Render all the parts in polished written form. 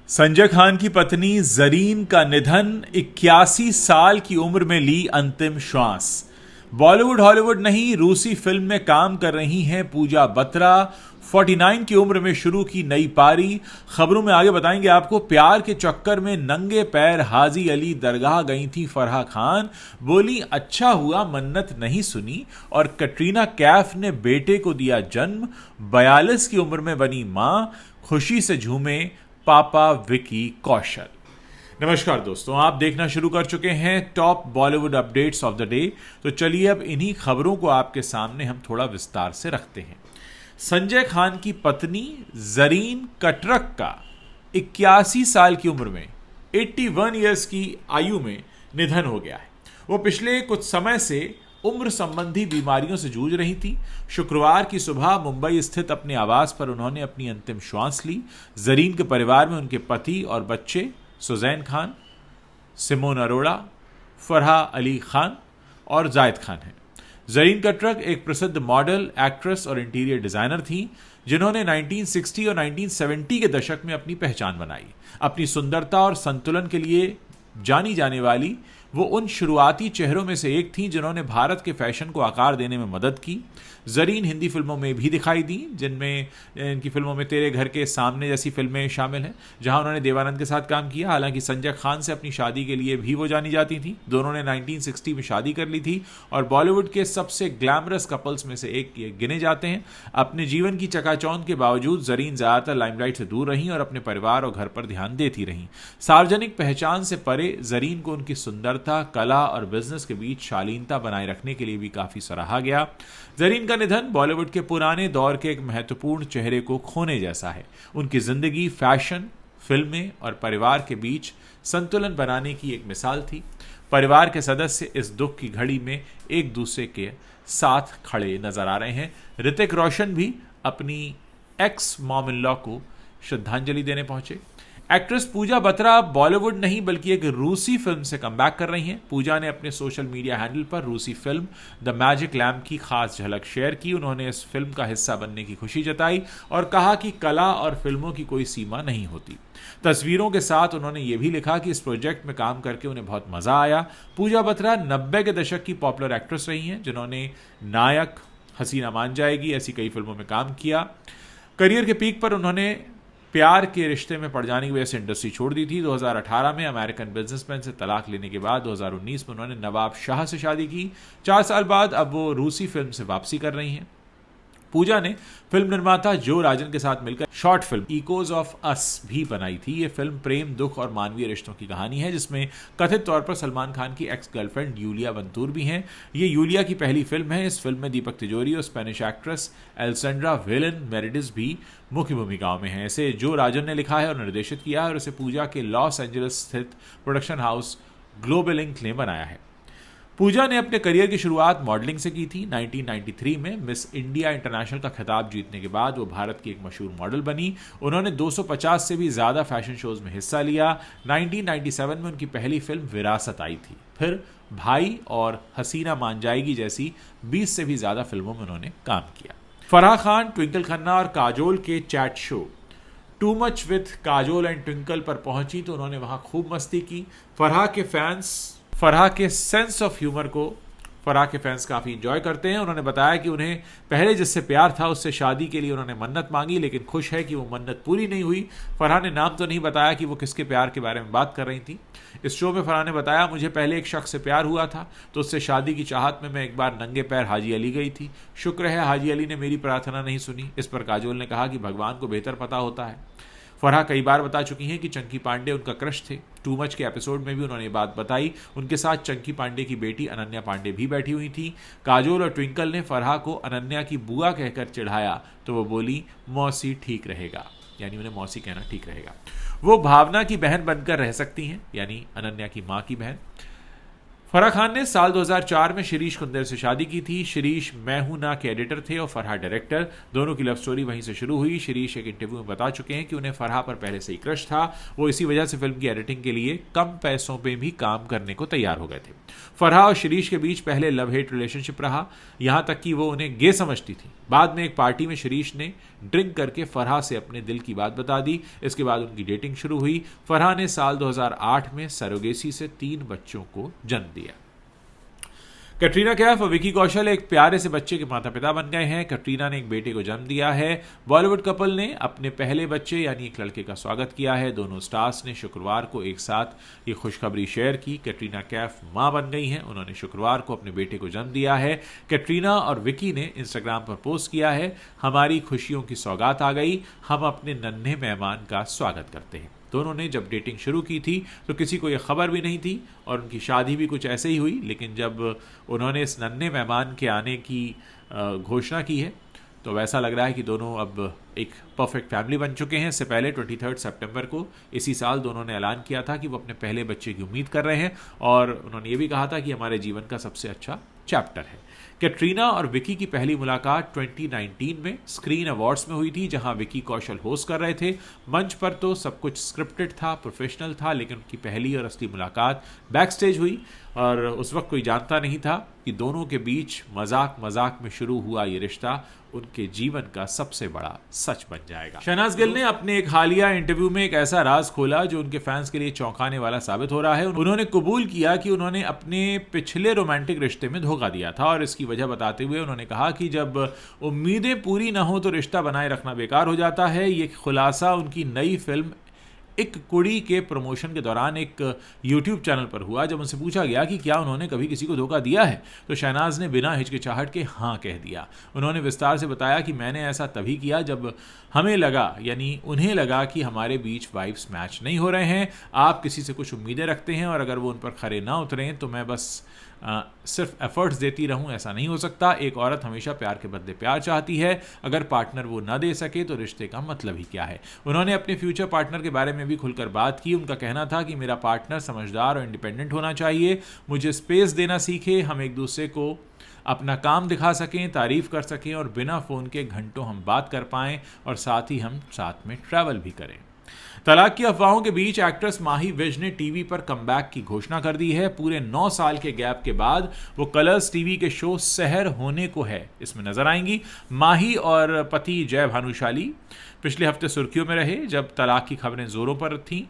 संजय खान की पत्नी जरीन का निधन, 81 साल की उम्र में ली अंतिम श्वास। बॉलीवुड हॉलीवुड नहीं, रूसी फिल्म में काम कर रही हैं पूजा बत्रा। 49 की उम्र में शुरू की नई पारी। खबरों में आगे बताएंगे आपको। प्यार के चक्कर में नंगे पैर हाजी अली दरगाह गई थी फराह खान, बोली अच्छा हुआ मन्नत नहीं सुनी। और कटरीना कैफ ने बेटे को दिया जन्म, 42 की उम्र में बनी मां, खुशी से झूमे पापा विकी कौशल। नमस्कार दोस्तों, आप देखना शुरू कर चुके हैं top Bollywood updates of the day. तो चलिए अब इन्हीं खबरों को आपके सामने हम थोड़ा विस्तार से रखते हैं। संजय खान की पत्नी जरीन कटरक का 81 साल की उम्र में 81 ईयर्स की आयु में निधन हो गया है। वो पिछले कुछ समय से उम्र संबंधी बीमारियों से जूझ रही थी। शुक्रवार की सुबह मुंबई स्थित अपने आवास पर उन्होंने अपनी अंतिम श्वास ली। जरीन के परिवार में उनके पति और बच्चे सुजैन खान, सिमोन अरोड़ा, फरहा अली खान और जायद खान हैं। जरीन कटरक एक प्रसिद्ध मॉडल, एक्ट्रेस और इंटीरियर डिजाइनर थी, जिन्होंने 1960 और 1970 के दशक में अपनी पहचान बनाई। अपनी सुंदरता और संतुलन के लिए जानी जाने वाली वो उन शुरुआती चेहरों में से एक थीं जिन्होंने भारत के फैशन को आकार देने में मदद की। जरीन हिंदी फिल्मों में भी दिखाई दी, जिनमें इनकी फिल्मों में तेरे घर के सामने जैसी फिल्में शामिल हैं, जहां उन्होंने देवानंद के साथ काम किया। हालांकि संजय खान से अपनी शादी के लिए भी वो जानी जाती थी। दोनों ने 1960 में शादी कर ली थी और बॉलीवुड के सबसे ग्लैमरस कपल्स में से एक ये गिने जाते हैं। अपने जीवन की चकाचौंध के बावजूद जरीन ज्यादातर लाइमलाइट से दूर रहीं और अपने परिवार और घर पर ध्यान देती रहीं। सार्वजनिक पहचान से परे जरीन को उनकी सुंदरता, कला और बिजनेस के बीच शालीनता बनाए रखने के लिए भी काफी सराहा गया। जरीन का निधन बॉलीवुड के पुराने दौर के एक महत्वपूर्ण चेहरे को खोने जैसा है। उनकी जिंदगी फैशन, फिल्में और परिवार के बीच संतुलन बनाने की एक मिसाल थी। परिवार के सदस्य इस दुख की घड़ी में एक दूसरे के साथ खड़े नजर आ रहे हैं। ऋतिक रोशन भी अपनी एक्स मॉम इन लॉ को श्रद्धांजलि देने पहुंचे। एक्ट्रेस पूजा बत्रा बॉलीवुड नहीं बल्कि एक रूसी फिल्म से कमबैक कर रही हैं। पूजा ने अपने सोशल मीडिया हैंडल पर रूसी फिल्म द मैजिक लैम्प की खास झलक शेयर की। उन्होंने इस फिल्म का हिस्सा बनने की खुशी जताई और कहा कि कला और फिल्मों की कोई सीमा नहीं होती। तस्वीरों के साथ उन्होंने ये भी लिखा कि इस प्रोजेक्ट में काम करके उन्हें बहुत मजा आया। पूजा बत्रा 90 के दशक की पॉपुलर एक्ट्रेस रही हैं, जिन्होंने नायक, हसीना मान जाएगी ऐसी कई फिल्मों में काम किया। करियर के पीक पर उन्होंने प्यार के रिश्ते में पड़ जाने की वजह से इंडस्ट्री छोड़ दी थी। 2018 में अमेरिकन बिजनेसमैन से तलाक लेने के बाद 2019 में उन्होंने नवाब शाह से शादी की। 4 साल बाद अब वो रूसी फिल्म से वापसी कर रही हैं। पूजा ने फिल्म निर्माता जो राजन के साथ मिलकर short film echoes of us भी बनाई थी। ये फिल्म प्रेम, दुख और मानवीय रिश्तों की कहानी है, जिसमें कथित तौर पर सलमान खान की एक्स गर्लफ्रेंड यूलिया वंतूर भी हैं। ये यूलिया की पहली फिल्म है। इस फिल्म में दीपक तिजोरी और स्पेनिश एक्ट्रेस एल्सेंड्रा वेलन मेरिडिस भी मुख्य भूमिकाओं में हैं। इसे जो राजन ने लिखा है और निर्देशित किया है और इसे पूजा के लॉस एंजलिस स्थित प्रोडक्शन हाउस ग्लोबल इंक ने बनाया है। पूजा ने अपने करियर की शुरुआत मॉडलिंग से की थी। 1993 में मिस इंडिया इंटरनेशनल का खिताब जीतने के बाद वो भारत की एक मशहूर मॉडल बनी। उन्होंने 250 से भी ज्यादा फैशन शोज में हिस्सा लिया। 1997 में उनकी पहली फिल्म विरासत आई थी। फिर भाई और हसीना मान जाएगी जैसी 20 से भी ज्यादा फिल्मों में उन्होंने काम किया। फराह खान, ट्विंकल खन्ना और काजोल के chat show too much with Kajol and twinkle पर पहुंची तो उन्होंने वहां खूब मस्ती की। फराह के सेंस ऑफ ह्यूमर को फराह के फैंस काफ़ी इंजॉय करते हैं। उन्होंने बताया कि उन्हें पहले जिससे प्यार था उससे शादी के लिए उन्होंने मन्नत मांगी, लेकिन खुश है कि वो मन्नत पूरी नहीं हुई। फराह ने नाम तो नहीं बताया कि वो किसके प्यार के बारे में बात कर रही थी। इस शो में फराह ने बताया, मुझे पहले एक शख्स से प्यार हुआ था तो उससे शादी की चाहत में मैं एक बार नंगे पैर हाजी अली गई थी। शुक्र है हाजी अली ने मेरी प्रार्थना नहीं सुनी। इस पर काजोल ने कहा कि भगवान को बेहतर पता होता है। फराह कई बार बता चुकी हैं कि चंकी पांडे उनका क्रश थे। टू मच के एपिसोड में भी उन्होंने ये बात बताई। उनके साथ चंकी पांडे की बेटी अनन्या पांडे भी बैठी हुई थी। काजोल और ट्विंकल ने फराह को अनन्या की बुआ कहकर चिढ़ाया तो वो बोली मौसी ठीक रहेगा, यानी उन्हें मौसी कहना ठीक रहेगा। वो भावना की बहन बनकर रह सकती हैं, यानी अनन्या की माँ की बहन। फराह खान ने साल 2004 में शिरीष कुंदर से शादी की थी। शिरीष मैं हूं ना के एडिटर थे और फराह डायरेक्टर। दोनों की लव स्टोरी वहीं से शुरू हुई। शिरीष एक इंटरव्यू में बता चुके हैं कि उन्हें फराह पर पहले से ही क्रश था। वो इसी वजह से फिल्म की एडिटिंग के लिए कम पैसों में भी काम करने को तैयार हो गए थे। फराह और शिरीष के बीच पहले लव हेट रिलेशनशिप रहा, यहां तक कि वो उन्हें गे समझती थी। बाद में एक पार्टी में शिरीष ने ड्रिंक करके फराह से अपने दिल की बात बता दी। इसके बाद उनकी डेटिंग शुरू हुई। फराह ने साल 2008 में सरोगेसी से 3 बच्चों को जन्म दिया। कैटरीना कैफ और विकी कौशल एक प्यारे से बच्चे के माता पिता बन गए हैं। कैटरीना ने एक बेटे को जन्म दिया है। बॉलीवुड कपल ने अपने पहले बच्चे यानी एक लड़के का स्वागत किया है। दोनों स्टार्स ने शुक्रवार को एक साथ ये खुशखबरी शेयर की। कैटरीना कैफ मां बन गई हैं। उन्होंने शुक्रवार को अपने बेटे को जन्म दिया है। कैटरीना और विकी ने इंस्टाग्राम पर पोस्ट किया है, हमारी खुशियों की सौगात आ गई, हम अपने नन्हे मेहमान का स्वागत करते हैं। दोनों ने जब डेटिंग शुरू की थी तो किसी को यह खबर भी नहीं थी और उनकी शादी भी कुछ ऐसे ही हुई, लेकिन जब उन्होंने इस नन्हे मेहमान के आने की घोषणा की है तो वैसा लग रहा है कि दोनों अब एक परफेक्ट फैमिली बन चुके हैं। इससे पहले 23 सितंबर को इसी साल दोनों ने ऐलान किया था कि वो अपने पहले बच्चे की उम्मीद कर रहे हैं और उन्होंने ये भी कहा था कि हमारे जीवन का सबसे अच्छा चैप्टर है। कैटरीना और विकी की पहली मुलाकात 2019 में स्क्रीन अवार्ड्स में हुई थी, जहां विकी कौशल होस्ट कर रहे थे। मंच पर तो सब कुछ स्क्रिप्टेड था, प्रोफेशनल था, लेकिन उनकी पहली और असली मुलाकात बैक स्टेज हुई और उस वक्त कोई जानता नहीं था कि दोनों के बीच मजाक मजाक में शुरू हुआ ये रिश्ता उनके जीवन का सबसे बड़ा सच बन जाएगा। शहनाज गिल ने अपने एक हालिया इंटरव्यू में एक ऐसा राज खोला जो उनके फैंस के लिए चौंकाने वाला साबित हो रहा है। उन्होंने कबूल किया कि उन्होंने अपने पिछले रोमांटिक रिश्ते में धोखा दिया था और इसकी वजह बताते हुए उन्होंने कहा कि जब उम्मीदें पूरी ना हो तो रिश्ता बनाए रखना बेकार हो जाता है। ये खुलासा उनकी नई फिल्म एक कुड़ी के प्रमोशन के दौरान एक YouTube चैनल पर हुआ। जब उनसे पूछा गया कि क्या उन्होंने कभी किसी को धोखा दिया है तो शहनाज ने बिना हिचकिचाहट के हाँ कह दिया। उन्होंने विस्तार से बताया कि मैंने ऐसा तभी किया जब हमें लगा, यानी उन्हें लगा कि हमारे बीच वाइब्स मैच नहीं हो रहे हैं। आप किसी से कुछ उम्मीदें रखते हैं और अगर वो उन पर खरे ना उतरें तो मैं बस सिर्फ एफर्ट्स देती रहूं, ऐसा नहीं हो सकता। एक औरत हमेशा प्यार के बदले प्यार चाहती है, अगर पार्टनर वो ना दे सके तो रिश्ते का मतलब ही क्या है। उन्होंने अपने फ्यूचर पार्टनर के बारे में भी खुलकर बात की। उनका कहना था कि मेरा पार्टनर समझदार और इंडिपेंडेंट होना चाहिए, मुझे स्पेस देना सीखे, हम एक दूसरे को अपना काम दिखा सकें, तारीफ कर सकें और बिना फ़ोन के घंटों हम बात कर पाएं और साथ ही हम साथ में ट्रैवल भी करें। तलाक की अफवाहों के बीच एक्ट्रेस माही विज ने टीवी पर कमबैक की घोषणा कर दी है। पूरे 9 साल के गैप के बाद वो कलर्स टीवी के शो सहर होने को है इसमें नजर आएंगी। माही और पति जय भानुशाली पिछले हफ्ते सुर्खियों में रहे जब तलाक की खबरें जोरों पर थीं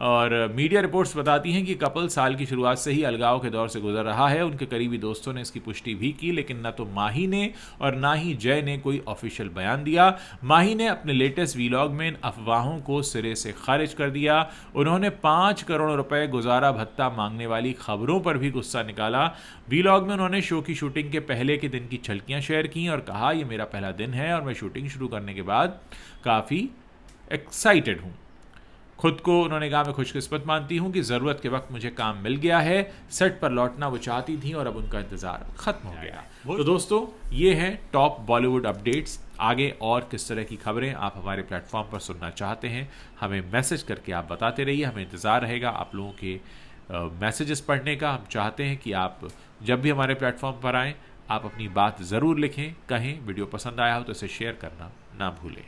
और मीडिया रिपोर्ट्स बताती हैं कि कपल साल की शुरुआत से ही अलगाव के दौर से गुजर रहा है। उनके करीबी दोस्तों ने इसकी पुष्टि भी की, लेकिन न तो माही ने और ना ही जय ने कोई ऑफिशियल बयान दिया। माही ने अपने लेटेस्ट वीलॉग में इन अफवाहों को सिरे से खारिज कर दिया। उन्होंने 5 करोड़ रुपए गुजारा भत्ता मांगने वाली खबरों पर भी गुस्सा निकाला। वीलॉग में उन्होंने शो की शूटिंग के पहले के दिन की झलकियां शेयर की और कहा, ये मेरा पहला दिन है और मैं शूटिंग शुरू करने के बाद काफ़ी एक्साइटेड हूँ। खुद को उन्होंने कहा, मैं खुशकिस्मत मानती हूँ कि ज़रूरत के वक्त मुझे काम मिल गया है। सेट पर लौटना वो चाहती थी और अब उनका इंतज़ार ख़त्म हो गया। तो दोस्तों, ये हैं टॉप बॉलीवुड अपडेट्स। आगे और किस तरह की खबरें आप हमारे प्लेटफॉर्म पर सुनना चाहते हैं, हमें मैसेज करके आप बताते रहिए। हमें इंतज़ार रहेगा आप लोगों के मैसेजेस पढ़ने का। हम चाहते हैं कि आप जब भी हमारे प्लेटफॉर्म पर आएँ, आप अपनी बात ज़रूर लिखें, कहें। वीडियो पसंद आया हो तो इसे शेयर करना ना भूलें।